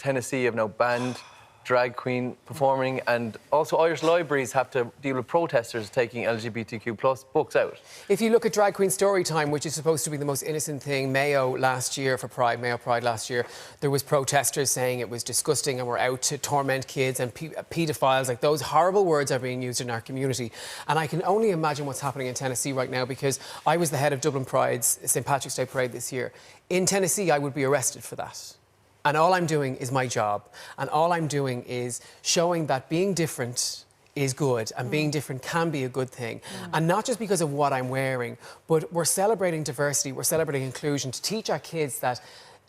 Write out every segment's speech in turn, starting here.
Tennessee have now banned drag queen performing, and also Irish libraries have to deal with protesters taking LGBTQ plus books out. If you look at Drag Queen Storytime, which is supposed to be the most innocent thing, Mayo last year for Pride, Mayo Pride last year, there was protesters saying it was disgusting and we're out to torment kids and paedophiles. Like, those horrible words are being used in our community. And I can only imagine what's happening in Tennessee right now, because I was the head of Dublin Pride's St. Patrick's Day Parade this year. In Tennessee, I would be arrested for that. And all I'm doing is my job. And all I'm doing is showing that being different is good, and being different can be a good thing. And not just because of what I'm wearing, but we're celebrating diversity, we're celebrating inclusion, to teach our kids that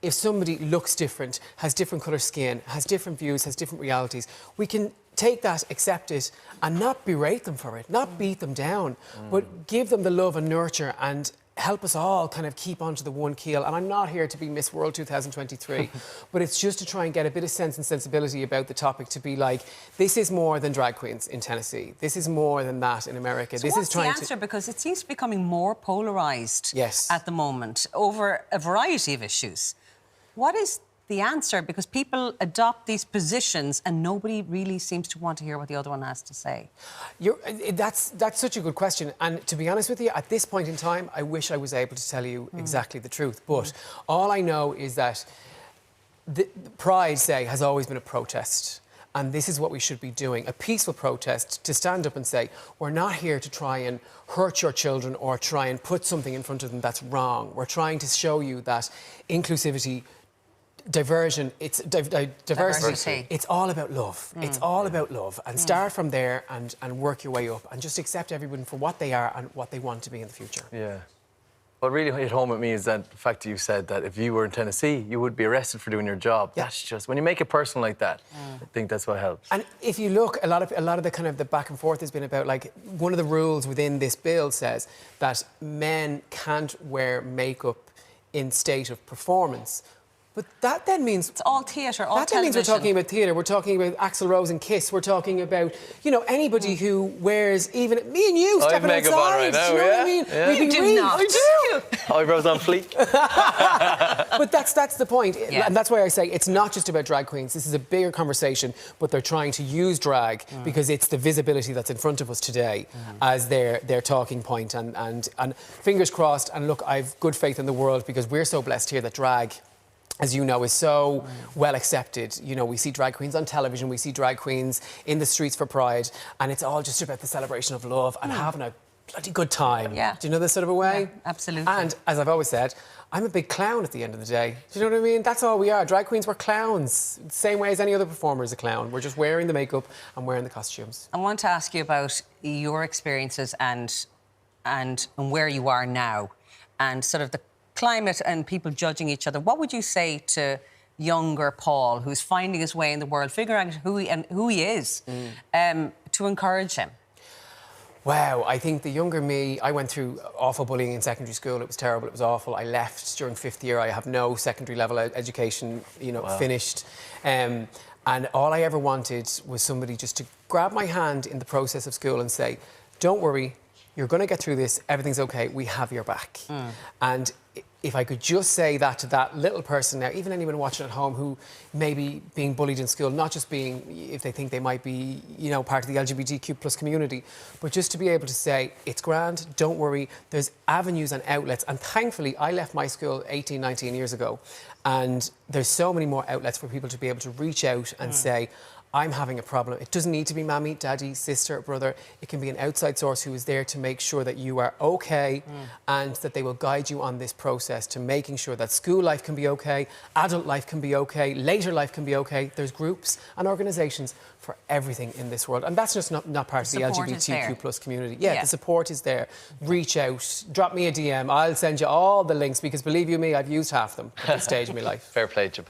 if somebody looks different, has different colour skin, has different views, has different realities, we can take that, accept it, and not berate them for it, not beat them down, but give them the love and nurture and help us all kind of keep onto the one keel. And I'm not here to be Miss World 2023, but it's just to try and get a bit of sense and sensibility about the topic, to be like, this is more than drag queens in Tennessee. This is more than that in America. So this what's is trying the answer? Because it seems to be becoming more polarised at the moment over a variety of issues. What is the answer? Because people adopt these positions and nobody really seems to want to hear what the other one has to say. That's such a good question. And to be honest with you, at this point in time, I wish I was able to tell you exactly the truth. But all I know is that the Pride Day has always been a protest. And this is what we should be doing, a peaceful protest, to stand up and say, we're not here to try and hurt your children or try and put something in front of them that's wrong. We're trying to show you that inclusivity, diversity. It's all about love. It's all about love. And start from there and work your way up, and just accept everyone for what they are and what they want to be in the future. Yeah. What really hit home with me is that the fact that you said that if you were in Tennessee, you would be arrested for doing your job. Yeah. That's just, when you make it personal like that, I think that's what helps. And if you look, a lot of the kind of the back and forth has been about, like, one of the rules within this bill says that men can't wear makeup in state of performance. But that then means... It's all theatre, all that television. That means we're talking about theatre, we're talking about Axl Rose and Kiss, we're talking about, you know, anybody who wears, even me and you stepping outside. On right now, do you know what I mean? Yeah. You do not. I do. Eyebrows on fleek. But that's the point. Yeah. And that's why I say it's not just about drag queens. This is a bigger conversation, but they're trying to use drag because it's the visibility that's in front of us today as their talking point. And fingers crossed, and look, I've good faith in the world, because we're so blessed here that drag, as you know, is so well accepted. You know, we see drag queens on television, we see drag queens in the streets for Pride, and it's all just about the celebration of love and having a bloody good time. Yeah. Do you know this sort of a way? Yeah, absolutely. And, as I've always said, I'm a big clown at the end of the day. Do you know what I mean? That's all we are. Drag queens, we're clowns. The same way as any other performer is a clown. We're just wearing the makeup and wearing the costumes. I want to ask you about your experiences and where you are now, and sort of the climate and people judging each other. What would you say to younger Paul, who's finding his way in the world, figuring out who he is, to encourage him? Wow, I think the younger me, I went through awful bullying in secondary school. It was terrible, it was awful. I left during 5th year. I have no secondary level education, you know, finished. And all I ever wanted was somebody just to grab my hand in the process of school and say, don't worry, you're going to get through this, everything's okay, we have your back. And if I could just say that to that little person now, even anyone watching at home who may be being bullied in school, not just being, if they think they might be, you know, part of the LGBTQ plus community, but just to be able to say, it's grand, don't worry, there's avenues and outlets. And thankfully, I left my school 18, 19 years ago, and there's so many more outlets for people to be able to reach out and say, I'm having a problem. It doesn't need to be mammy, daddy, sister, brother. It can be an outside source who is there to make sure that you are okay and that they will guide you on this process to making sure that school life can be okay, adult life can be okay, later life can be okay. There's groups and organisations for everything in this world. And that's just not part of the LGBTQ plus community. Yeah, the support is there. Reach out, drop me a DM. I'll send you all the links, because believe you me, I've used half them at this stage of my life. Fair play, Chip.